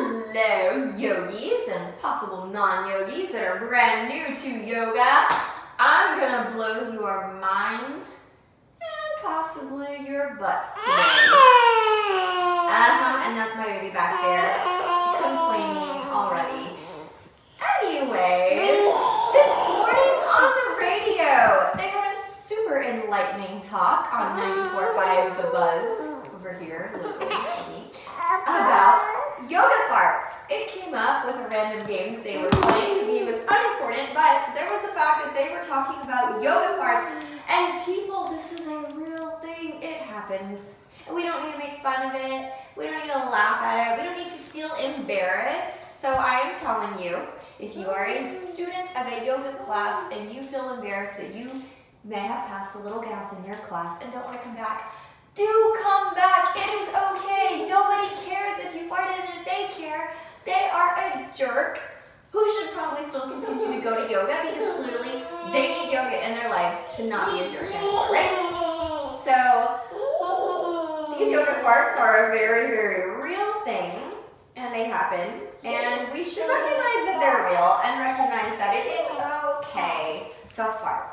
Hello, yogis and possible non-yogis that are brand new to yoga. I'm gonna blow your minds and possibly your butts today. And that's my baby back there complaining already. Anyways, this morning on the radio, they had a super enlightening talk on 94.5 The Buzz over here locally about yoga farts. It came up with a random game that they were playing. The game was unimportant, but there was the fact that they were talking about yoga farts. And people, this is a real thing. It happens. And we don't need to make fun of it. We don't need to laugh at it. We don't need to feel embarrassed. So I am telling you, if you are a student of a yoga class and you feel embarrassed that you may have passed a little gas in your class and don't want to come back, do come back. It is okay. Nobody cares if you farted in a daycare. They are a jerk who should probably still continue to go to yoga because clearly they need yoga in their lives to not be a jerk anymore, right? So these yoga farts are a very, very real thing and they happen. And we should recognize that they're real and recognize that it is okay to fart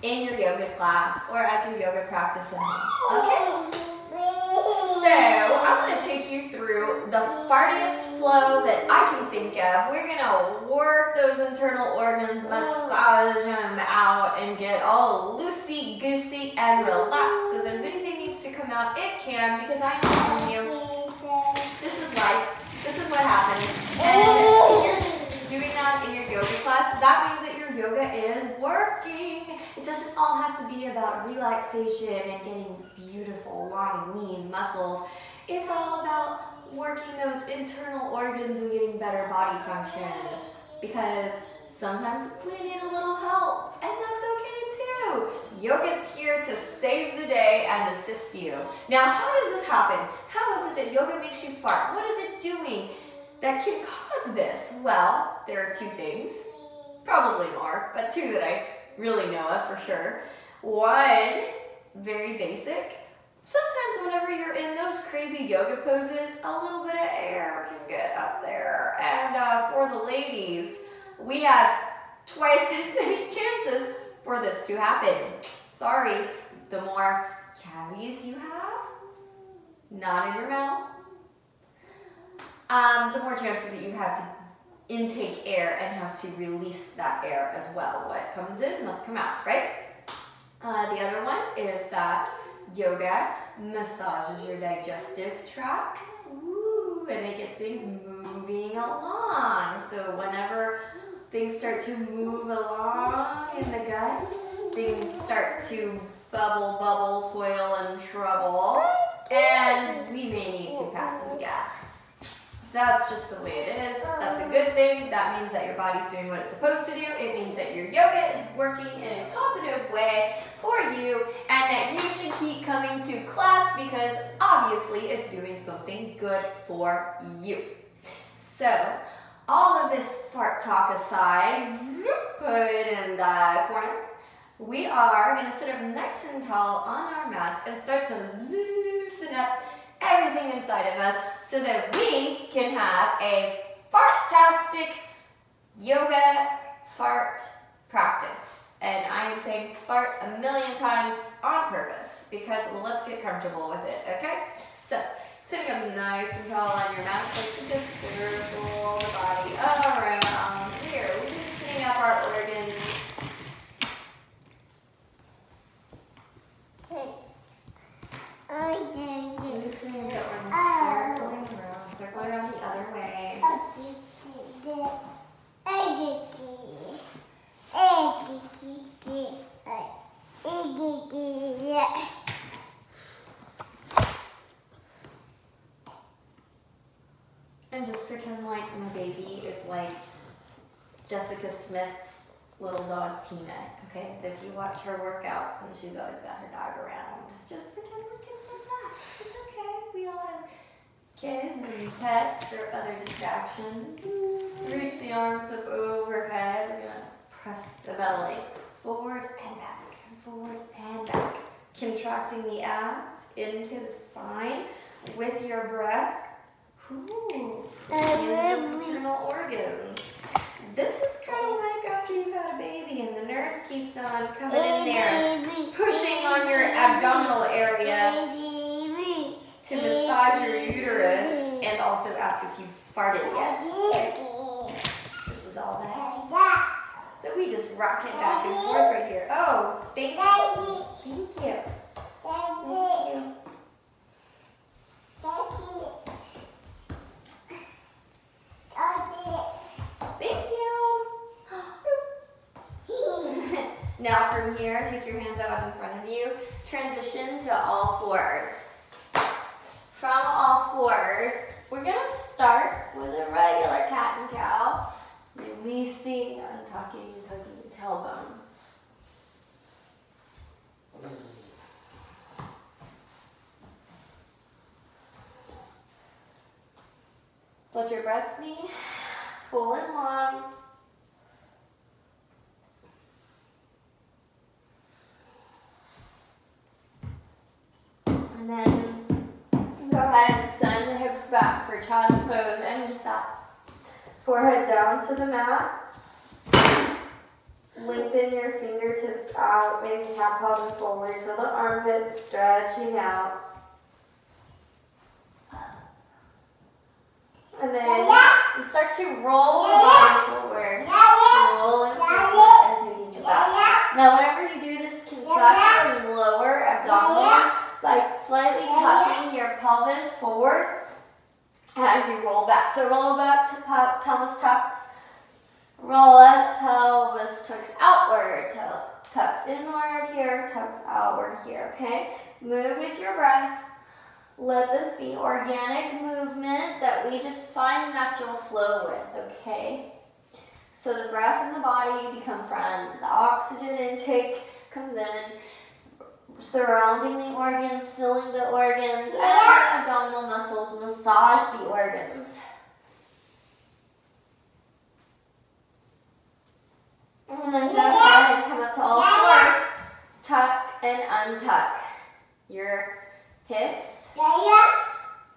in your yoga class or at your yoga practice at home, okay? So I'm going to take you through the fartiest flow that I can think of. We're going to work those internal organs, massage them out, and get all loosey-goosey and relaxed so that if anything needs to come out, it can, because I'm telling you, this is life. This is what happens. And if you're doing that in your yoga class, that means that your yoga is working. It doesn't all have to be about relaxation and getting beautiful, long, lean muscles. It's all about working those internal organs and getting better body function. Because sometimes we need a little help, and that's okay too. Yoga's here to save the day and assist you. Now, how does this happen? How is it that yoga makes you fart? What is it doing that can cause this? Well, there are two things, probably more, but two that I really know of for sure. One, very basic. Sometimes whenever you're in those crazy yoga poses, a little bit of air can get up there. And for the ladies, we have twice as many chances for this to happen. Sorry, the more cavities you have, not in your mouth, the more chances that you have to intake air and have to release that air as well. What comes in must come out, right? The other one is that yoga massages your digestive tract. Ooh, and it gets things moving along. So whenever things start to move along in the gut, things start to bubble, toil, and trouble, and we may need to pass some gas. That's just the way it is. That's a good thing. That means that your body's doing what it's supposed to do. It means that your yoga is working in a positive way for you and that you should keep coming to class because obviously it's doing something good for you. So, all of this fart talk aside, put it in the corner. We are going to sit up nice and tall on our mats and start to loosen up everything inside of us so that we can have a fartastic yoga fart practice. And I am saying fart a million times on purpose because let's get comfortable with it, okay? So, sitting up nice and tall on your mat, so to just circle the body around here, loosening up our organs. Loosening the organs, circle around the other way. And just pretend like my baby is like Jessica Smith's little dog Peanut, okay? So if you watch her workouts and she's always got her dog around, just pretend like it's like that. It's okay. We all have kids and pets or other distractions. Reach the arms up overhead. We're gonna press the belly forward and back, and forward and back. Contracting the abs into the spine with your breath. Ooh. And internal organs. This is kind of like after you've had a baby and the nurse keeps on coming in there, pushing on your abdominal area to massage your uterus and also ask if you've farted yet. This is all that. So we just rock it back and forth right here. Oh, thank you. Thank you. Thank you. Thank you. Now from here, take your hands out in front of you. Transition to all fours. From all fours, we're going to start with a regular cat and cow. Releasing, untucking, tucking the tailbone. Let your breaths be full and long. And then go ahead and send the hips back for child's pose and we stop. Forehead down to the mat. Lengthen your fingertips out, maybe cat paws forward. Feel the armpits stretching out. And then you start to roll the body forward. Roll it forward and taking it back. Now whenever you do this, contract your lower abdominals by slightly tucking your pelvis forward as you roll back. So roll back to pelvis tucks. Roll it, pelvis tucks outward, tucks inward here, tucks outward here, okay? Move with your breath. Let this be organic movement that we just find natural flow with, okay? So the breath and the body become friends. Oxygen intake comes in, surrounding the organs, filling the organs, and the abdominal muscles massage the organs. And then go ahead and come up to all fours. Tuck and untuck your hips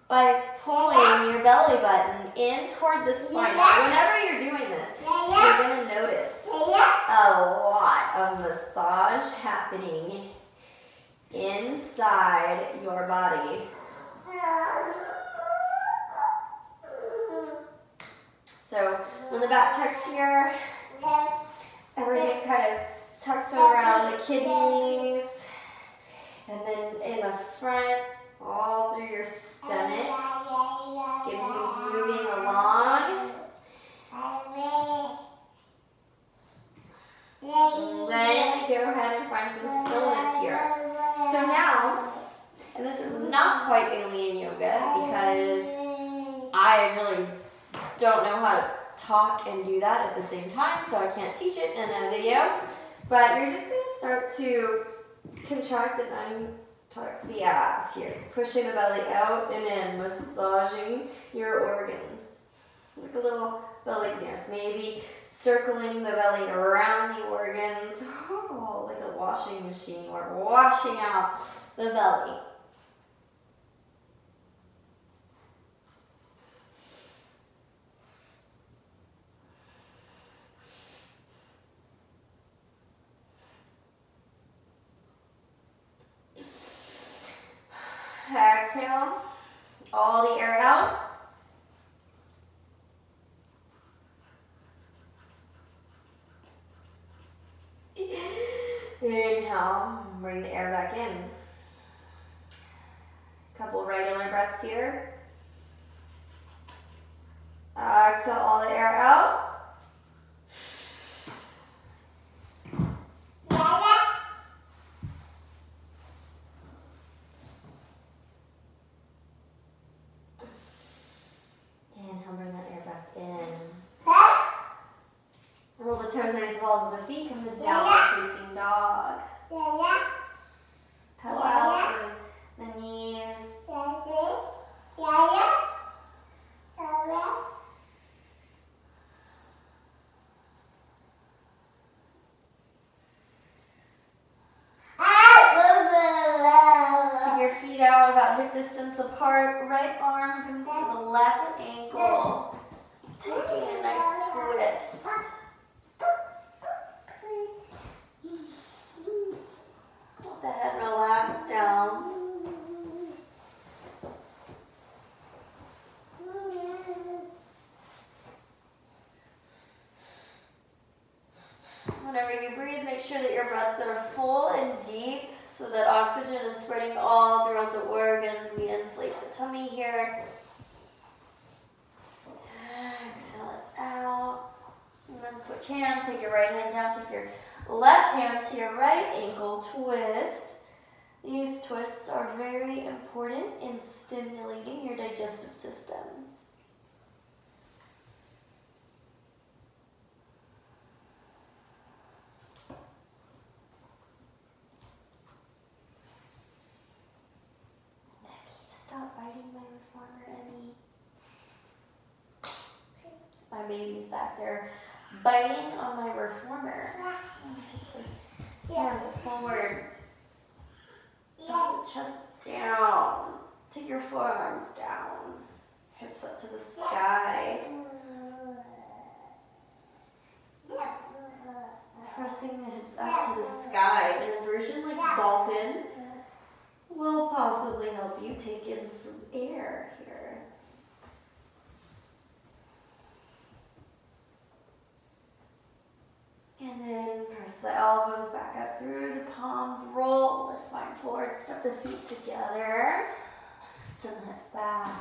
by pulling your belly button in toward the spine. Now, whenever you're doing this, you're going to notice a lot of massage happening inside your body. So when the back tucks here, everything kind of tucks around the kidneys, and then in the front, all through your stomach, getting things moving along. And then go ahead and find some stillness here. So now, and this is not quite alien yoga because I really don't know how to talk and do that at the same time, so I can't teach it in a video. But you're just going to start to contract and untuck the abs here, pushing the belly out and in, massaging your organs. Like a little belly dance, maybe circling the belly around the organs, oh, like a washing machine, or washing out the belly. Exhale, all the air out. Inhale, bring the air back in. Couple regular breaths here. Exhale all the air out. Inhale, bring that air back in. Roll the toes underneath the balls of the feet, come to downward facing dog. Pedal out through the knees. Keep your feet out about hip distance apart. Right arm comes to the left ankle. Taking a nice twist. Let the head relax down. Whenever you breathe, make sure that your breaths are full and deep so that oxygen is spreading all throughout the organs. We inflate the tummy here. Exhale it out. And then switch hands. Take your right hand down. Take your left hand to your right ankle. Twist. These twists are very important in stimulating your digestive system. Stop biting my reformer, Emmy. My baby's back there biting on my reformer. I'm gonna take those hands forward. Chest down. Take your forearms down. Hips up to the sky. Pressing the hips up to the sky. An inversion like dolphin will possibly help you take in some air here. And then press the elbows back up through the palms, roll the spine forward, step the feet together, send the hips back.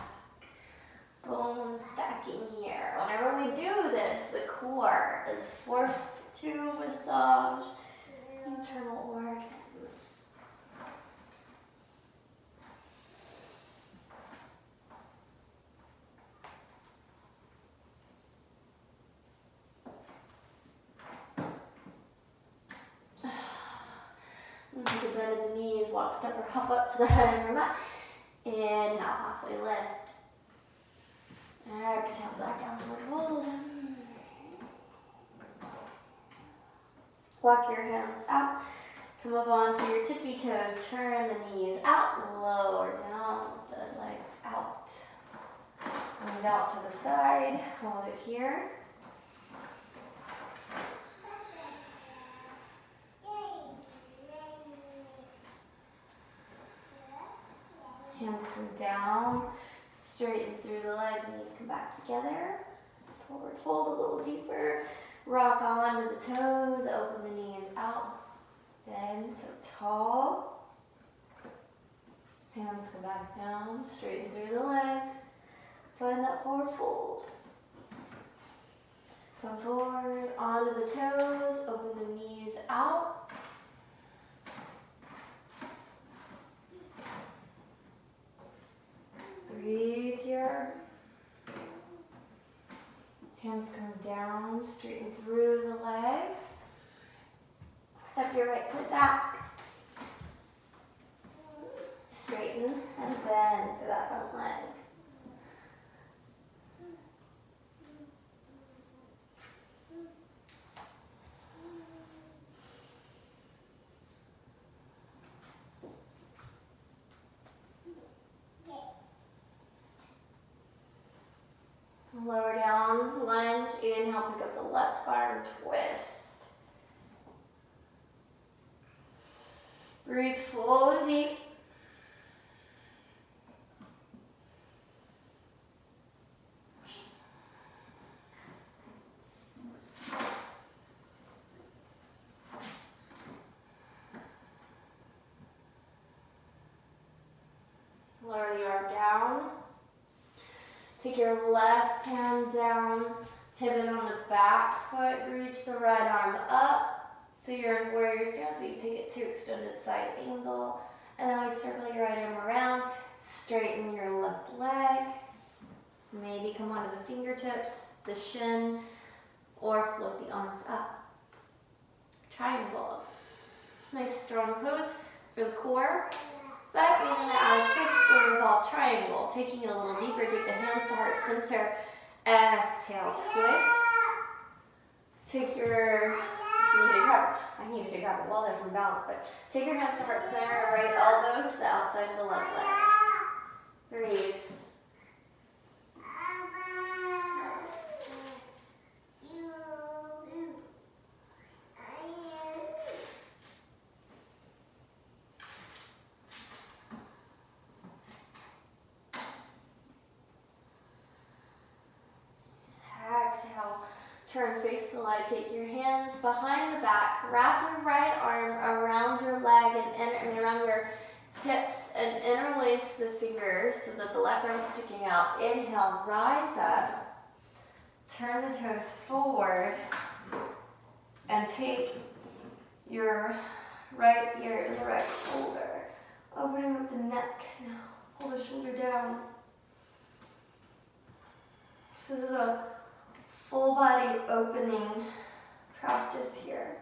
Bone stacking here. Whenever we do this, the core is forced to massage internal organs. Take a bend of the knees, walk, step, or hop up to the head of your mat. Inhale, halfway lift. Exhale, back down toward fold. Walk your hands out. Come up onto your tippy toes. Turn the knees out, lower down, the legs out. Knees out to the side. Hold it here. Hands come down, straighten through the legs, knees come back together. Forward fold a little deeper. Rock onto the toes, open the knees out. Bend so tall. Hands come back down, straighten through the legs. Find that forward fold. Come forward, onto the toes, open the knees out. Breathe here. Hands come down, straighten through the legs. Step your right foot back. Straighten and bend through that front leg. Lower down, lunge, inhale, pick up the left arm, twist. Breathe full and deep. Lower the arm down. Take your left hand down, pivot on the back foot, reach the right arm up. So you're in warrior stance, but you take it to extended side angle. And then we circle your right arm around, straighten your left leg. Maybe come onto the fingertips, the shin, or float the arms up. Triangle. Nice strong pose for the core. But we're going to add a twist or revolve triangle. Taking it a little deeper, take the hands to heart center. Exhale, twist. Take your, I needed to grab a wall there from balance, but take your hands to heart center, right elbow to the outside of the left leg. Turn, face the light. Take your hands behind the back. Wrap your right arm around your leg and around your hips and interlace the fingers so that the left arm is sticking out. Inhale, rise up. Turn the toes forward and take your right ear to the right shoulder. Opening up the neck. Now pull the shoulder down. So this is a full body opening practice here.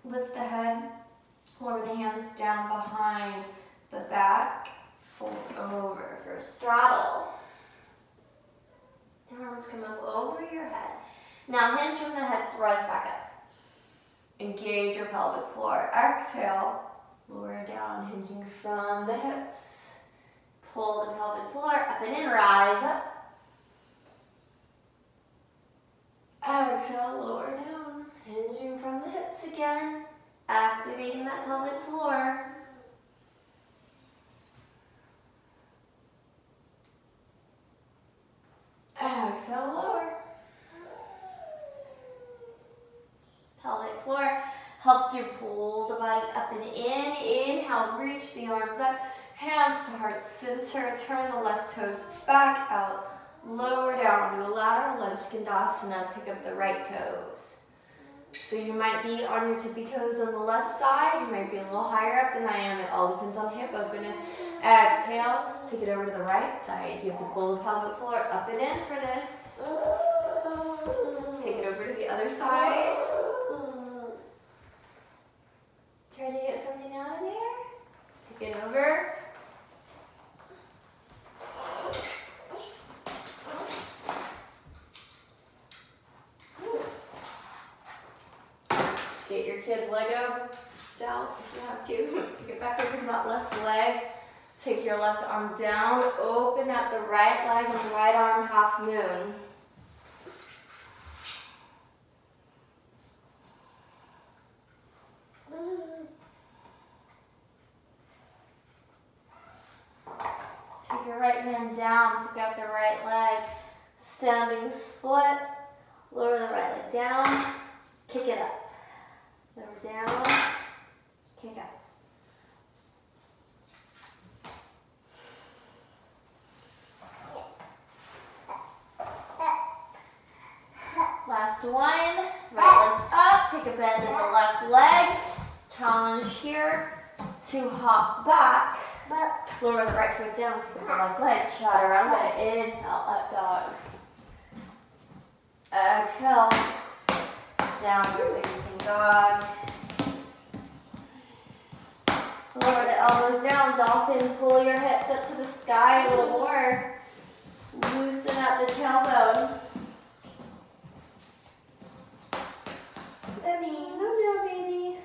Lift the head, lower the hands down behind the back, fold over for a straddle. The arms come up over your head. Now hinge from the hips, rise back up. Engage your pelvic floor. Exhale, lower down, hinging from the hips. Pull the pelvic floor up and in, rise up. Exhale, lower down, hinging from the hips again. Activating that pelvic floor. Exhale, lower. Pelvic floor helps you pull the body up and in. Inhale, reach the arms up. Hands to heart center. Turn the left toes back out. Lower down to a lateral lunge skandasana. Pick up the right toes. So you might be on your tippy toes on the left side. You might be a little higher up than I am. It all depends on hip openness. Exhale, take it over to the right side. You have to pull the pelvic floor up and in for this. Take it over to the other side. Try to get something out of there. Take it over. Get your kid's Lego out if you have to. Take it back over to that left leg. Take your left arm down. Open up the right leg with the right arm, half moon. Take your right hand down. Pick up the right leg. Standing split. Lower the right leg down. Kick it up. Lower down, kick up. Last one, right leg's up, take a bend in the left leg. Challenge here to hop back. Lower the right foot down, pick up the left leg, shot around it. Inhale, up dog. Exhale. Downward facing dog. Lower the elbows down, dolphin. Pull your hips up to the sky a little more. Loosen up the tailbone. Baby, no, baby.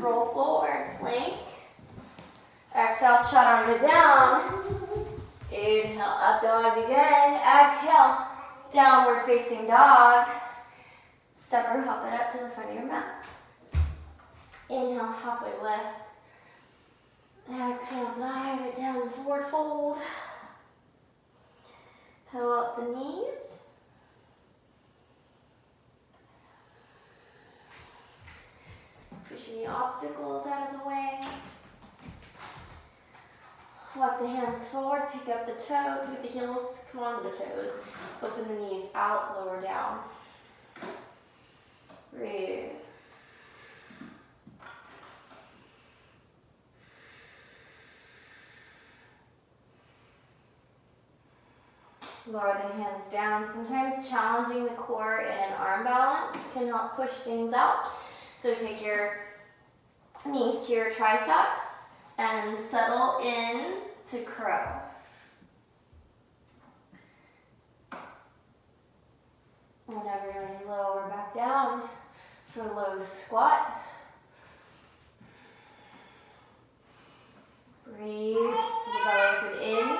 Roll forward, plank. Exhale, chaturanga down. Inhale, up dog again. Exhale, downward facing dog. Step or hop it up to the front of your mat. Inhale, halfway lift. Exhale, dive it down, forward fold. Pedal up the knees. Push any obstacles out of the way. Walk the hands forward, pick up the toe, with the heels, come onto the toes. Open the knees out, lower down. Breathe. Lower the hands down. Sometimes challenging the core in an arm balance can help push things out. So take your knees to your triceps and settle in to crow. Whenever you're ready, lower back down for low squat. Breathe, pull the belly open in.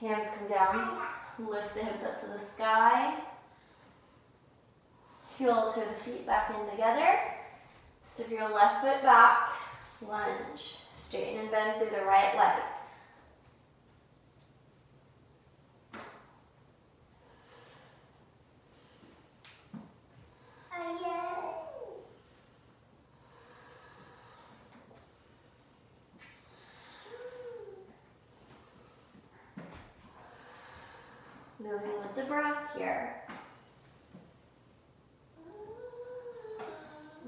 Hands come down. Lift the hips up to the sky. Heel to the feet back in together. Step your left foot back. Lunge. Straighten and bend through the right leg. Moving with the breath here.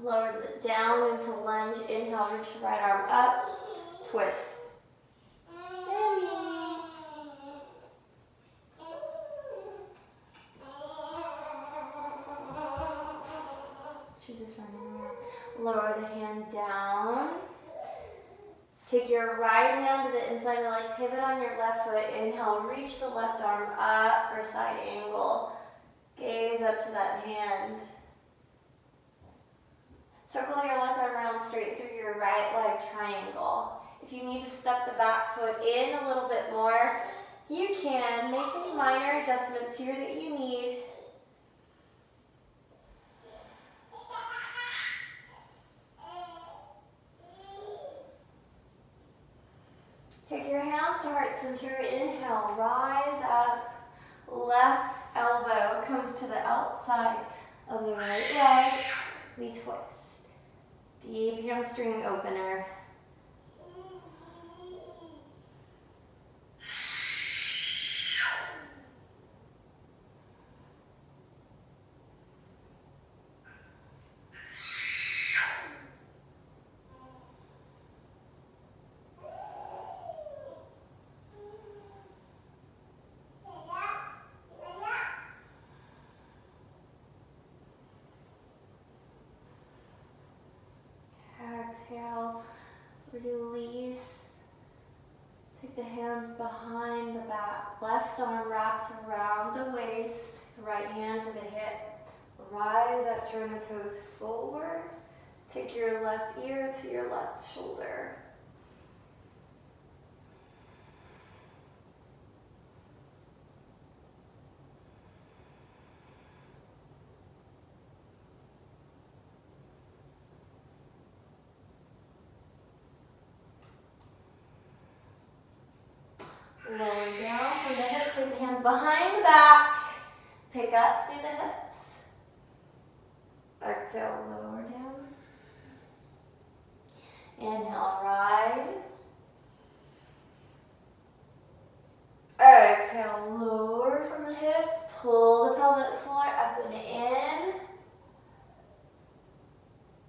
Lower it down into lunge. Inhale, reach the right arm up. Twist. She's just running around. Lower the hand down. Take your right hand to the inside of the leg. Pivot on your left foot. Inhale, reach the left arm up for side angle. Gaze up to that hand. Circle your left arm around straight through your right leg triangle. If you need to step the back foot in a little bit more, you can. Make any minor adjustments here that you need. Take your hands to heart center. Inhale, rise up. Left elbow comes to the outside of the right leg. We twist. Deep hamstring opener. Exhale, release. Take the hands behind the back. Left arm wraps around the waist. Right hand to the hip. Rise up, turn the toes forward. Take your left ear to your left shoulder. Lower down from the hips, take the hands behind the back. Pick up through the hips. Exhale, lower down. Inhale, rise. Exhale, lower from the hips. Pull the pelvic floor up and in.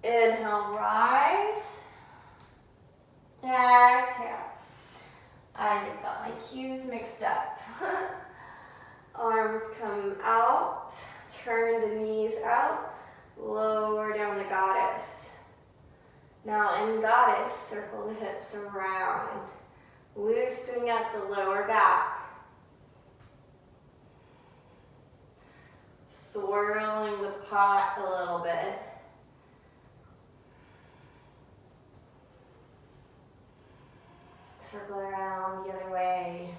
Inhale, rise. Exhale. I just got my cues mixed up. Arms come out, turn the knees out, lower down to goddess. Now in goddess, circle the hips around, loosening up the lower back. Swirling the pot a little bit. Circle around the other way.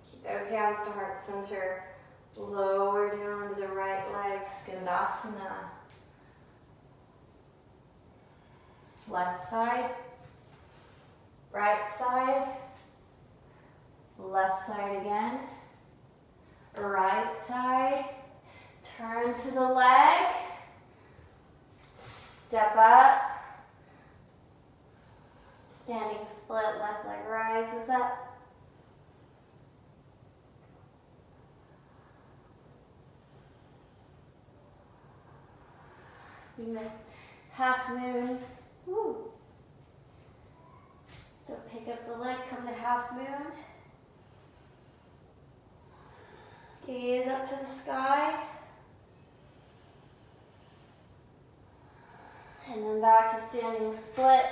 Keep those hands to heart center. Lower down to the right leg, Skandasana. Left side, right side, left side again. Right side, turn to the leg, step up, standing split, left leg rises up. We missed half moon. Woo. So pick up the leg, come to half moon. Gaze up to the sky. And then back to standing split.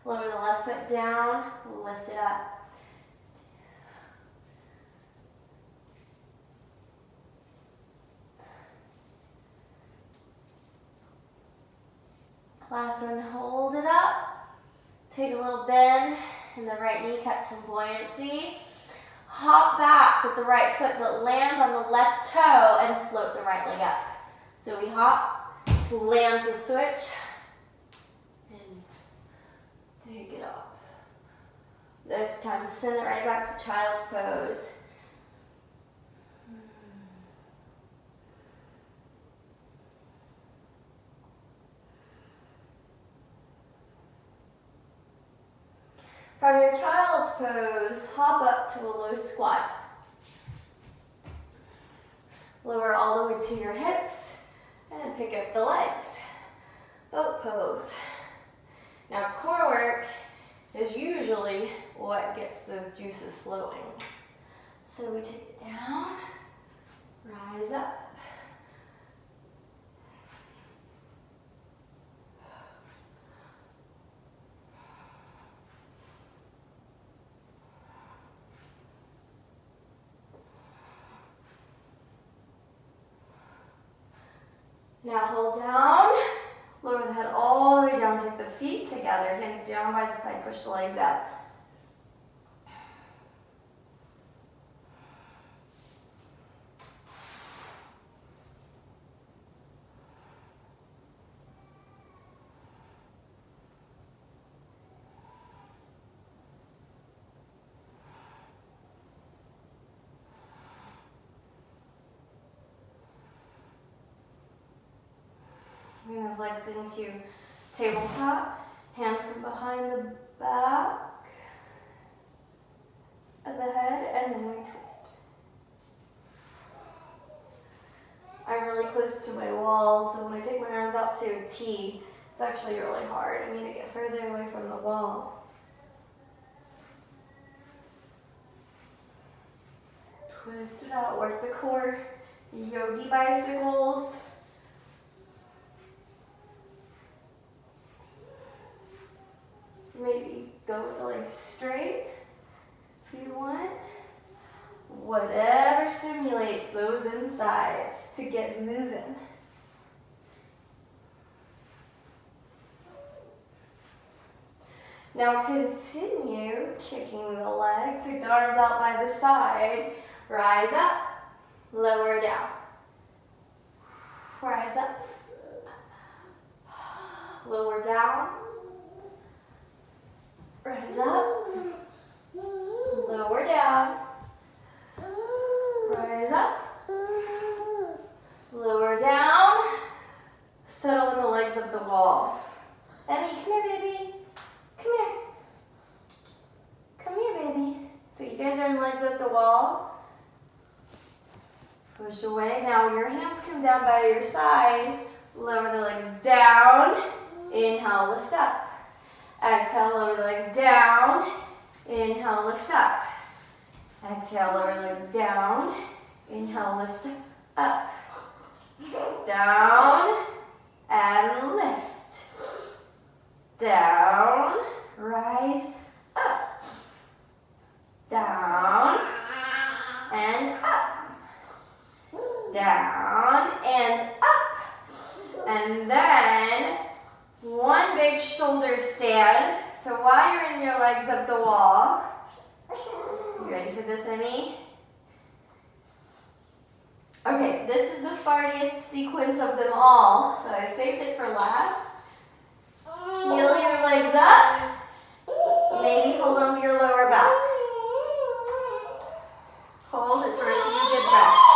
Lower the left foot down, lift it up. Last one, hold it up. Take a little bend in the right knee, catch some buoyancy. Hop back with the right foot, but land on the left toe and float the right leg up. So we hop, land to switch, and take it off. This time, send it right back to child's pose. From your child's pose, hop up to a low squat. Lower all the way to your hips and pick up the legs. Boat pose. Now core work is usually what gets those juices flowing. So we take it down, rise up. Now hold down, lower the head all the way down, take the feet together, hands down by the side, push the legs up. Bring those legs into tabletop. Hands come behind the back of the head, and then we twist. I'm really close to my wall, so when I take my arms out to a T, it's actually really hard. I need to get further away from the wall. Twist it out, work the core. Yogi bicycles. Maybe go with the legs straight if you want. Whatever stimulates those insides to get moving. Now continue kicking the legs. Take the arms out by the side. Rise up, lower down. Rise up, lower down. Rise up, lower down, rise up, lower down, settle in the legs of the wall. Emmy, come here, baby, come here. Come here, baby. So you guys are in legs at the wall. Push away. Now your hands come down by your side. Lower the legs down. Inhale, lift up. Exhale, lower the legs down. Inhale, lift up. Exhale, lower the legs down. Inhale, lift up. Down and lift. Down, rise up. Down and up. Down and up. And then one big shoulder stand. So while you're in your legs up the wall, you ready for this, Emmy? Okay, this is the fartiest sequence of them all, so I saved it for last. Heel your legs up. Maybe hold on to your lower back. Hold it for a few good breaths.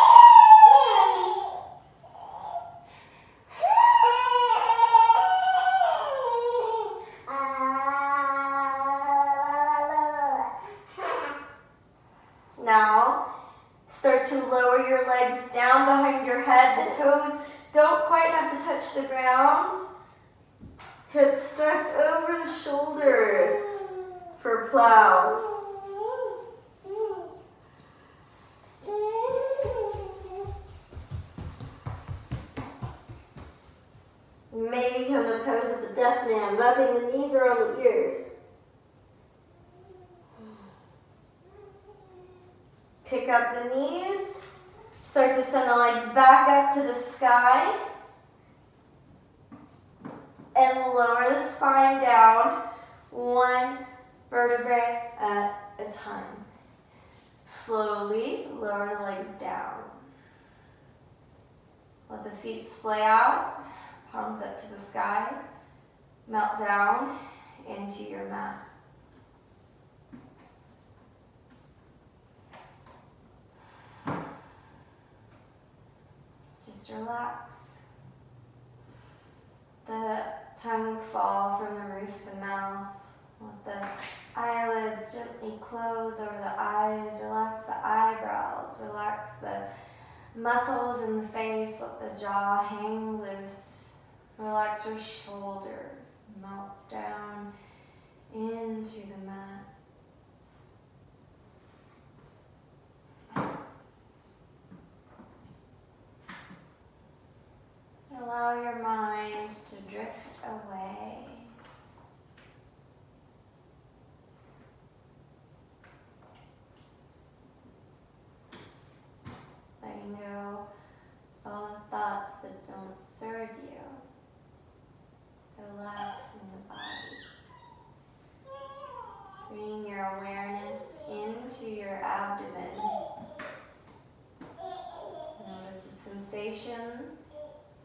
Now, start to lower your legs down behind your head. The toes don't quite have to touch the ground. Hips stacked over the shoulders for plow. Maybe come to pose of the deaf man, wrapping the knees around the ears. Pick up the knees. Start to send the legs back up to the sky. and lower the spine down, one vertebrae at a time. Slowly lower the legs down. Let the feet splay out, palms up to the sky. Melt down into your mat. Just relax. The tongue fall from the roof of the mouth. Let the eyelids gently close over the eyes. Relax the eyebrows. Relax the muscles in the face. Let the jaw hang loose. Relax your shoulders. Melt down into the mat. Allow your mind to drift away. Letting go all the thoughts that don't serve you. Relaxing the body. Bring your awareness into your abdomen. Notice the sensations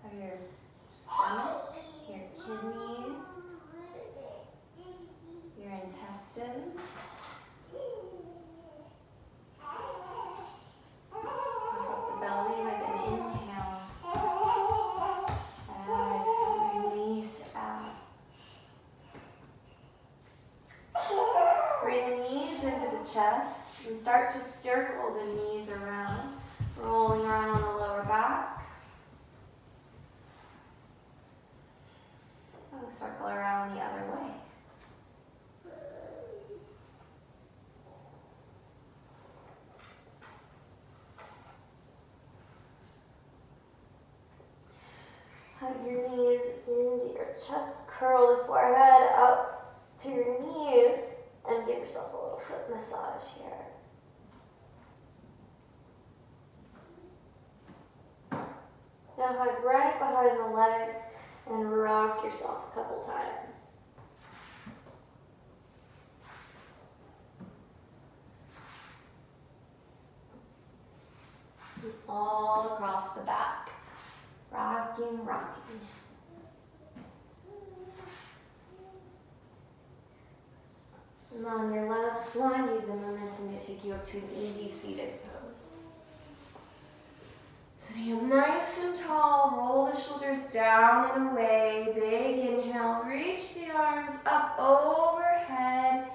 of your stomach, your kidneys, your intestines. Lift up the belly with an inhale. Exhale, release it out. Bring the knees into the chest and start to circle the knees around, rolling around on the lower back. And circle around the other way. Hug your knees into your chest, curl the forehead up to your knees, and give yourself a little foot massage here. Now hug right behind the legs and rock yourself a couple times. And all across the back. Rocking, rocking. And on your last one, use the momentum to take you up to an easy seated pose. Sitting up nice and tall, roll the shoulders down and away. Big inhale, reach the arms up overhead.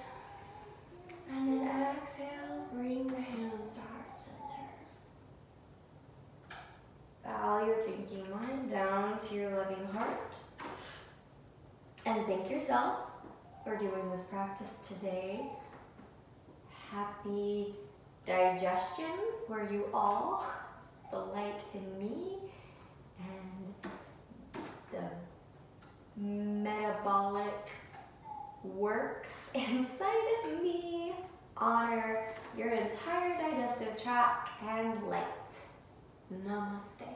And then exhale, bring the hands to heart center. Bow your thinking mind down to your loving heart. And thank yourself for doing this practice today. Happy digestion for you all, the light in me, and the metabolic works inside of me. Honor your entire digestive tract and light. Namaste.